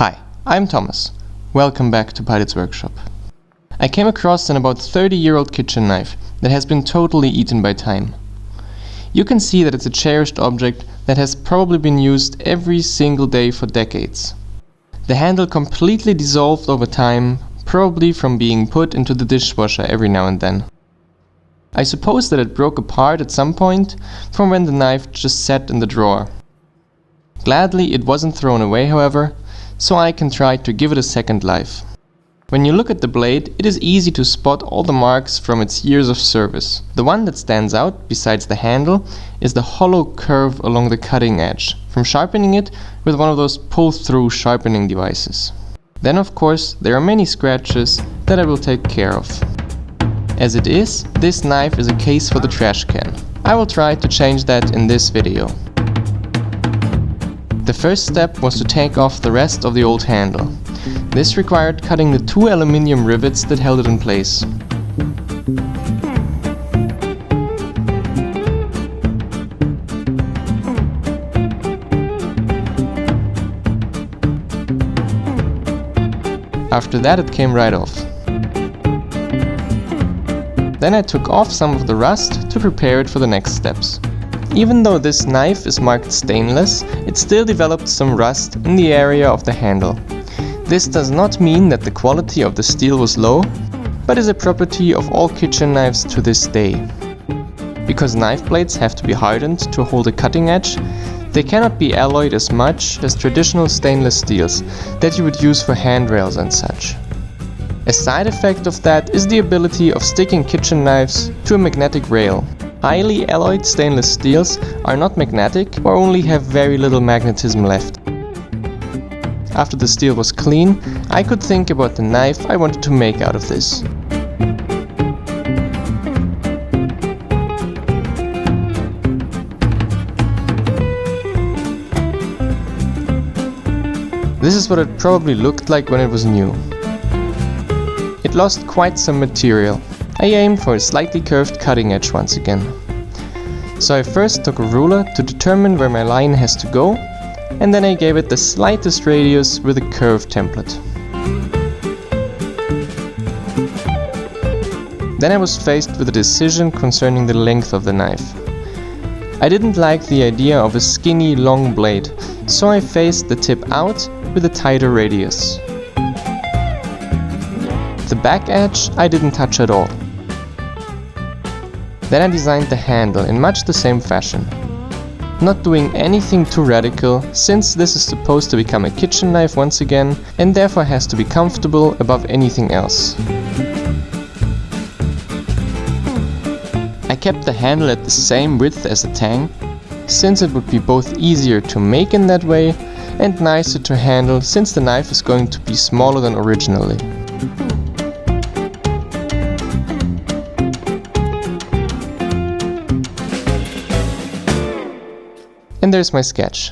Hi, I'm Thomas. Welcome back to Pilot's Workshop. I came across an about 30-year-old kitchen knife that has been totally eaten by time. You can see that it's a cherished object that has probably been used every single day for decades. The handle completely dissolved over time, probably from being put into the dishwasher every now and then. I suppose that it broke apart at some point from when the knife just sat in the drawer. Gladly it wasn't thrown away, however, so I can try to give it a second life. When you look at the blade, it is easy to spot all the marks from its years of service. The one that stands out, besides the handle, is the hollow curve along the cutting edge, from sharpening it with one of those pull-through sharpening devices. Then of course, there are many scratches that I will take care of. As it is, this knife is a case for the trash can. I will try to change that in this video. The first step was to take off the rest of the old handle. This required cutting the two aluminium rivets that held it in place. After that it came right off. Then I took off some of the rust to prepare it for the next steps. Even though this knife is marked stainless, it still developed some rust in the area of the handle. This does not mean that the quality of the steel was low, but is a property of all kitchen knives to this day. Because knife blades have to be hardened to hold a cutting edge, they cannot be alloyed as much as traditional stainless steels that you would use for handrails and such. A side effect of that is the ability of sticking kitchen knives to a magnetic rail. Highly alloyed stainless steels are not magnetic or only have very little magnetism left. After the steel was clean, I could think about the knife I wanted to make out of this. This is what it probably looked like when it was new. It lost quite some material. I aimed for a slightly curved cutting edge once again. So I first took a ruler to determine where my line has to go, and then I gave it the slightest radius with a curve template. Then I was faced with a decision concerning the length of the knife. I didn't like the idea of a skinny, long blade, so I phased the tip out with a tighter radius. The back edge I didn't touch at all. Then I designed the handle in much the same fashion. Not doing anything too radical, since this is supposed to become a kitchen knife once again and therefore has to be comfortable above anything else. I kept the handle at the same width as the tang, since it would be both easier to make in that way and nicer to handle, since the knife is going to be smaller than originally. And there's my sketch.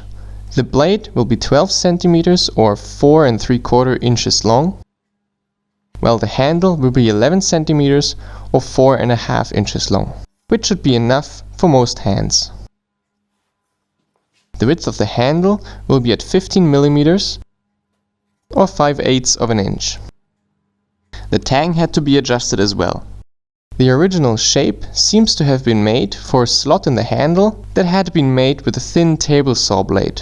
The blade will be 12 centimeters or 4 3/4 inches long, while the handle will be 11 centimeters or 4 1/2 inches long, which should be enough for most hands. The width of the handle will be at 15 millimeters or 5/8 of an inch. The tang had to be adjusted as well. The original shape seems to have been made for a slot in the handle that had been made with a thin table saw blade.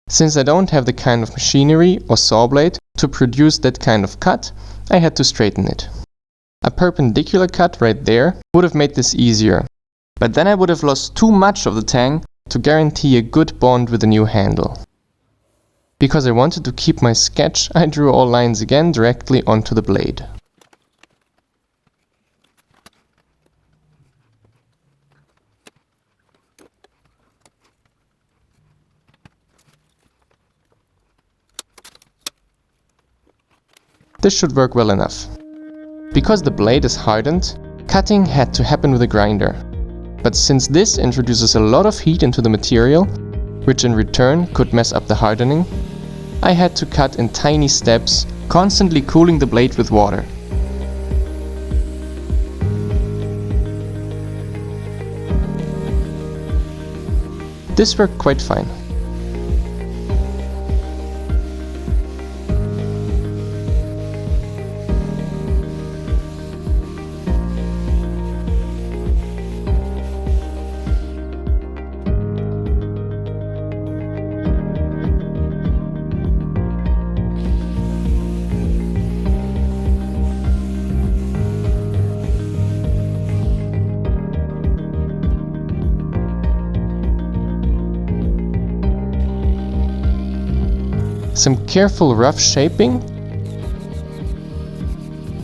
Since I don't have the kind of machinery or saw blade to produce that kind of cut, I had to straighten it. A perpendicular cut right there would have made this easier, but then I would have lost too much of the tang to guarantee a good bond with the new handle. Because I wanted to keep my sketch, I drew all lines again directly onto the blade. This should work well enough. Because the blade is hardened, cutting had to happen with a grinder. But since this introduces a lot of heat into the material, which in return could mess up the hardening, I had to cut in tiny steps, constantly cooling the blade with water. This worked quite fine. some careful rough shaping,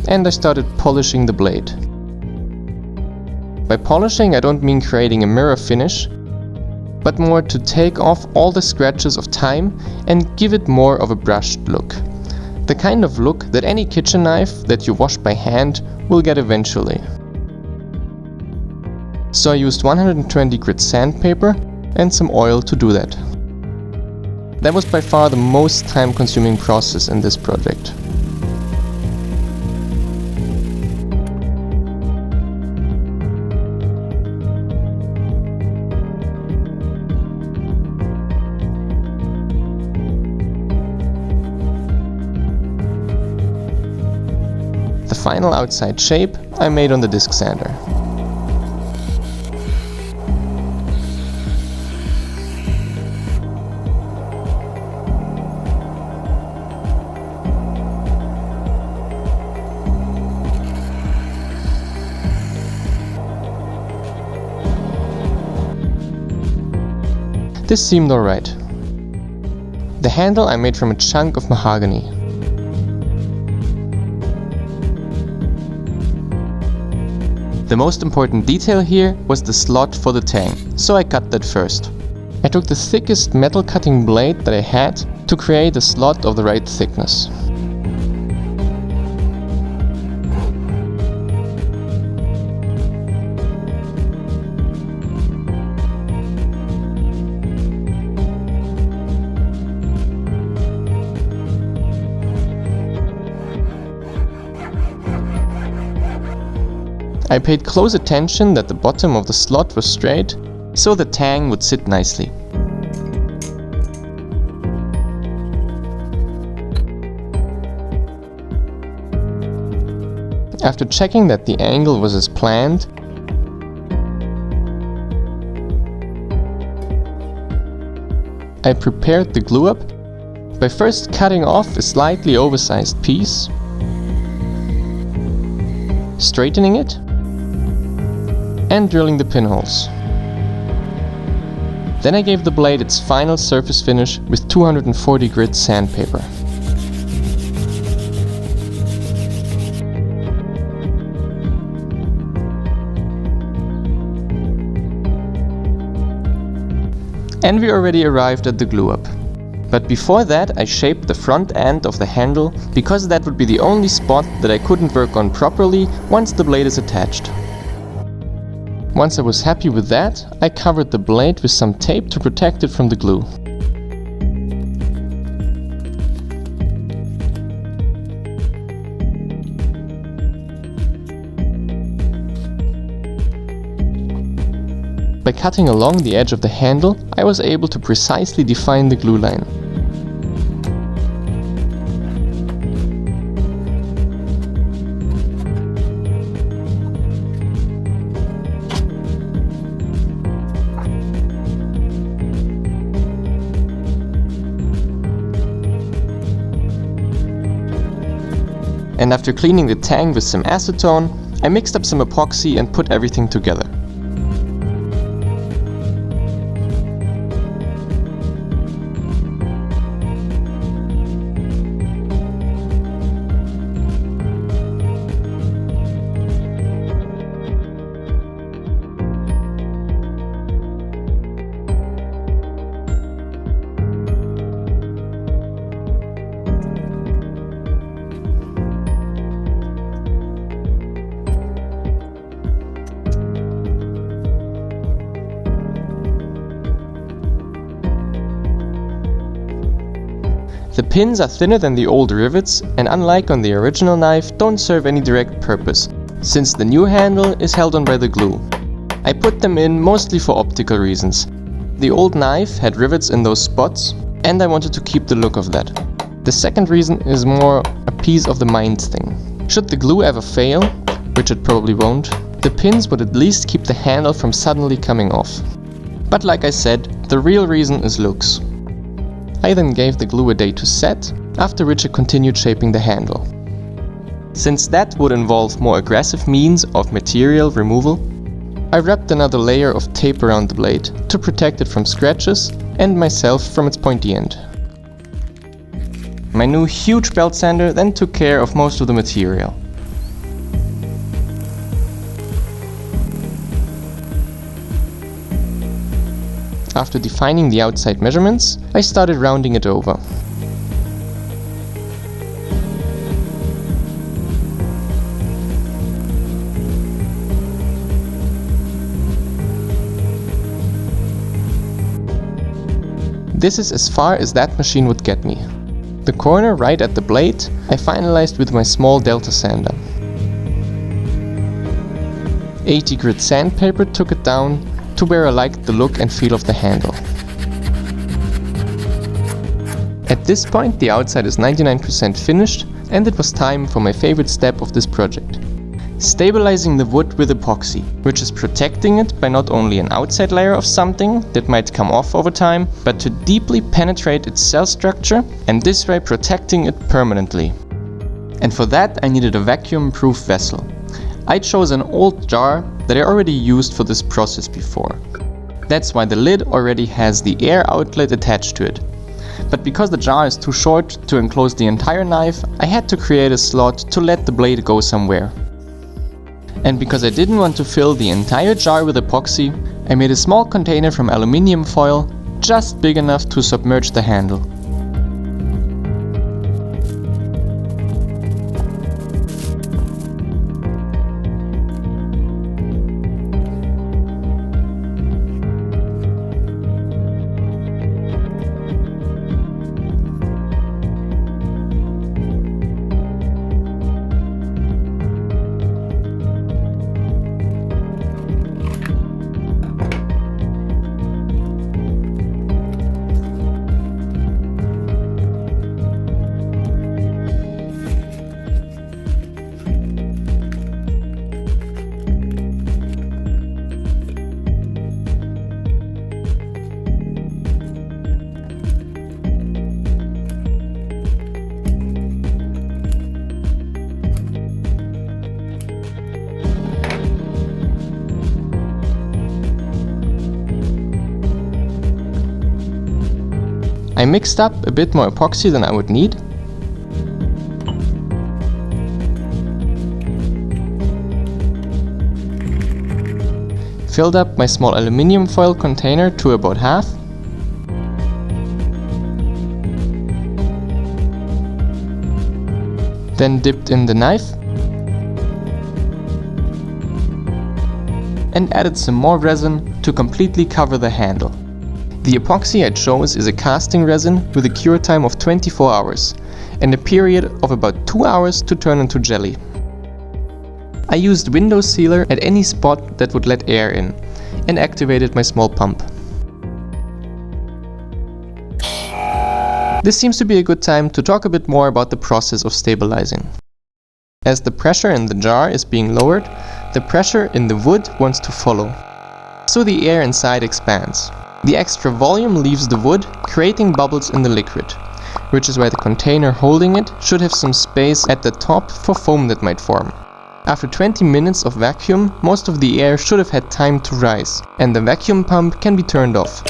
and I started polishing the blade. By polishing, I don't mean creating a mirror finish, but more to take off all the scratches of time and give it more of a brushed look. The kind of look that any kitchen knife that you wash by hand will get eventually. So I used 120 grit sandpaper and some oil to do that. That was by far the most time-consuming process in this project. The final outside shape I made on the disc sander. This seemed alright. The handle I made from a chunk of mahogany. The most important detail here was the slot for the tang, so I cut that first. I took the thickest metal cutting blade that I had to create a slot of the right thickness. I paid close attention that the bottom of the slot was straight, so the tang would sit nicely. After checking that the angle was as planned, I prepared the glue up by first cutting off a slightly oversized piece, straightening it, and drilling the pinholes. Then I gave the blade its final surface finish with 240 grit sandpaper. And we already arrived at the glue up. But before that, I shaped the front end of the handle, because that would be the only spot that I couldn't work on properly once the blade is attached. Once I was happy with that, I covered the blade with some tape to protect it from the glue. By cutting along the edge of the handle, I was able to precisely define the glue line. And after cleaning the tang with some acetone, I mixed up some epoxy and put everything together. The pins are thinner than the old rivets, and unlike on the original knife, don't serve any direct purpose, since the new handle is held on by the glue. I put them in mostly for optical reasons. The old knife had rivets in those spots, and I wanted to keep the look of that. The second reason is more a peace of the mind thing. Should the glue ever fail, which it probably won't, the pins would at least keep the handle from suddenly coming off. But like I said, the real reason is looks. I then gave the glue a day to set, after which I continued shaping the handle. Since that would involve more aggressive means of material removal, I wrapped another layer of tape around the blade to protect it from scratches and myself from its pointy end. My new huge belt sander then took care of most of the material. After defining the outside measurements, I started rounding it over. This is as far as that machine would get me. The corner right at the blade I finalized with my small delta sander. 80 grit sandpaper took it down to where I liked the look and feel of the handle. At this point the outside is 99% finished and it was time for my favorite step of this project. Stabilizing the wood with epoxy, which is protecting it by not only an outside layer of something that might come off over time, but to deeply penetrate its cell structure and this way protecting it permanently. And for that I needed a vacuum-proof vessel. I chose an old jar that I already used for this process before. That's why the lid already has the air outlet attached to it. But because the jar is too short to enclose the entire knife, I had to create a slot to let the blade go somewhere. And because I didn't want to fill the entire jar with epoxy, I made a small container from aluminium foil, just big enough to submerge the handle. I mixed up a bit more epoxy than I would need. Filled up my small aluminium foil container to about half. Then dipped in the knife. And added some more resin to completely cover the handle. The epoxy I chose is a casting resin with a cure time of 24 hours and a period of about 2 hours to turn into jelly. I used window sealer at any spot that would let air in and activated my small pump. This seems to be a good time to talk a bit more about the process of stabilizing. As the pressure in the jar is being lowered, the pressure in the wood wants to follow, so the air inside expands. The extra volume leaves the wood, creating bubbles in the liquid, which is why the container holding it should have some space at the top for foam that might form. After 20 minutes of vacuum, most of the air should have had time to rise, and the vacuum pump can be turned off.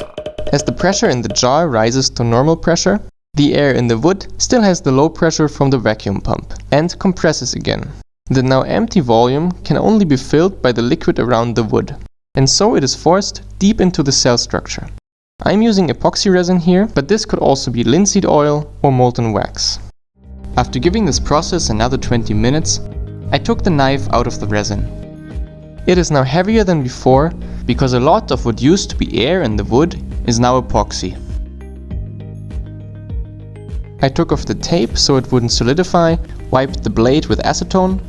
As the pressure in the jar rises to normal pressure, the air in the wood still has the low pressure from the vacuum pump, and compresses again. The now empty volume can only be filled by the liquid around the wood, and so it is forced deep into the cell structure. I'm using epoxy resin here, but this could also be linseed oil or molten wax. After giving this process another 20 minutes, I took the knife out of the resin. It is now heavier than before because a lot of what used to be air in the wood is now epoxy. I took off the tape so it wouldn't solidify, wiped the blade with acetone,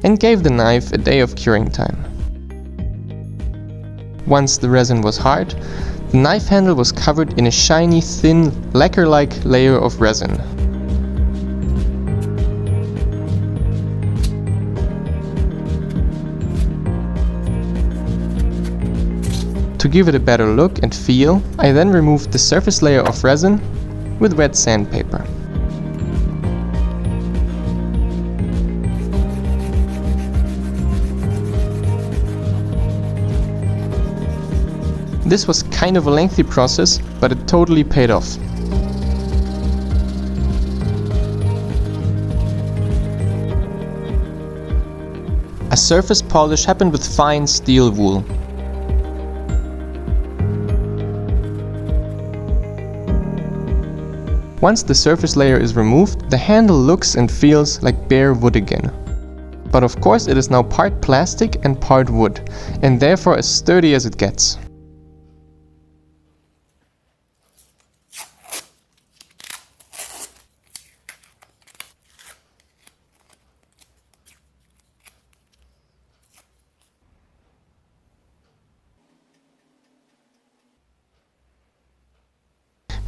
and gave the knife a day of curing time. Once the resin was hard, the knife handle was covered in a shiny, thin, lacquer-like layer of resin. To give it a better look and feel, I then removed the surface layer of resin with wet sandpaper. This was kind of a lengthy process, but it totally paid off. A surface polish happened with fine steel wool. Once the surface layer is removed, the handle looks and feels like bare wood again. But of course it is now part plastic and part wood, and therefore as sturdy as it gets.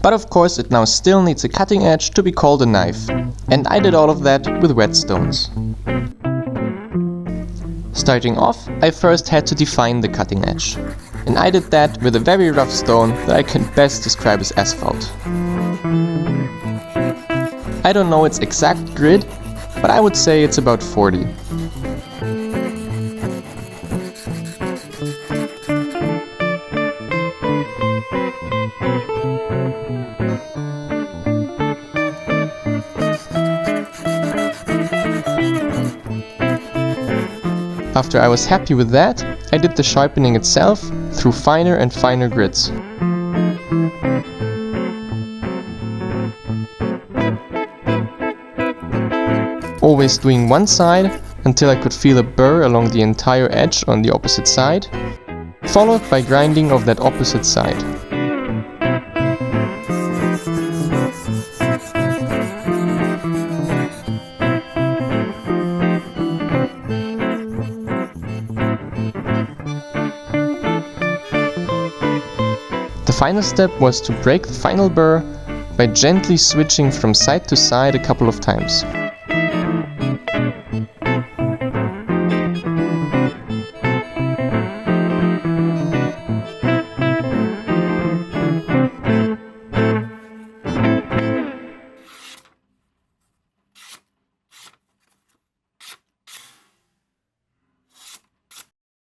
But of course it now still needs a cutting edge to be called a knife, and I did all of that with whetstones. Starting off, I first had to define the cutting edge, and I did that with a very rough stone that I can best describe as asphalt. I don't know its exact grit, but I would say it's about 40. After I was happy with that, I did the sharpening itself through finer and finer grits. Always doing one side until I could feel a burr along the entire edge on the opposite side, followed by grinding of that opposite side. The final step was to break the final burr by gently switching from side to side a couple of times.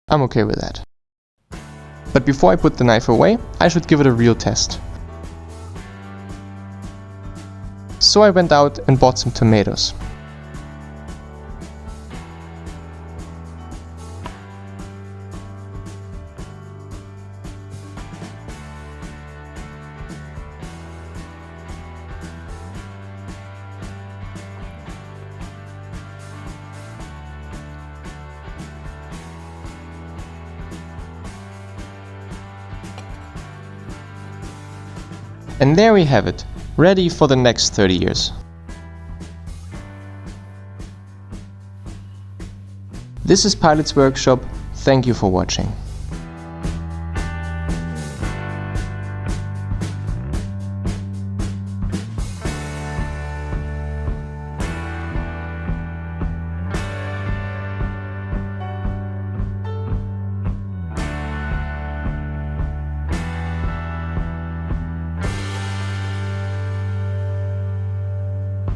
I'm okay with that. But before I put the knife away, I should give it a real test. So I went out and bought some tomatoes. And there we have it, ready for the next 30 years. This is Pilot's Workshop. Thank you for watching.